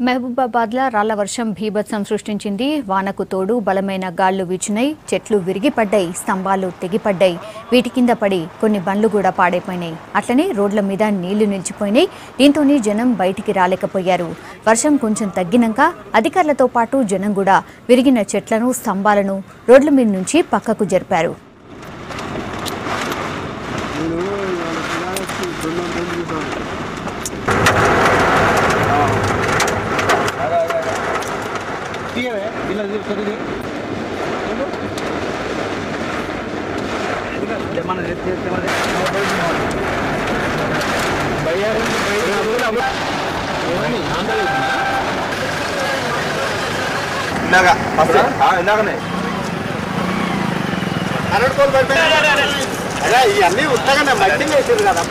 మహబూబాబాద్లో రాళ్ల వర్షం భీభత్సం సృష్టించింది. వానకు తోడు బలమైన గాళ్లు వీచినాయి. చెట్లు విరిగిపడ్డాయి, స్తంభాలు తెగిపడ్డాయి. వీటి కింద పడి కొన్ని బండ్లు కూడా పాడైపోయినాయి. అట్లనే రోడ్ల మీద నీళ్లు నిలిచిపోయినాయి. దీంతోనే జనం బయటికి రాలేకపోయారు. వర్షం కొంచెం తగ్గినాక అధికారులతో పాటు జనం కూడా విరిగిన చెట్లను, స్తంభాలను రోడ్ల మీద నుంచి పక్కకు జరిపారు. ఇవన్నీ ఉత్తగానే మట్టి వేసారు కదా.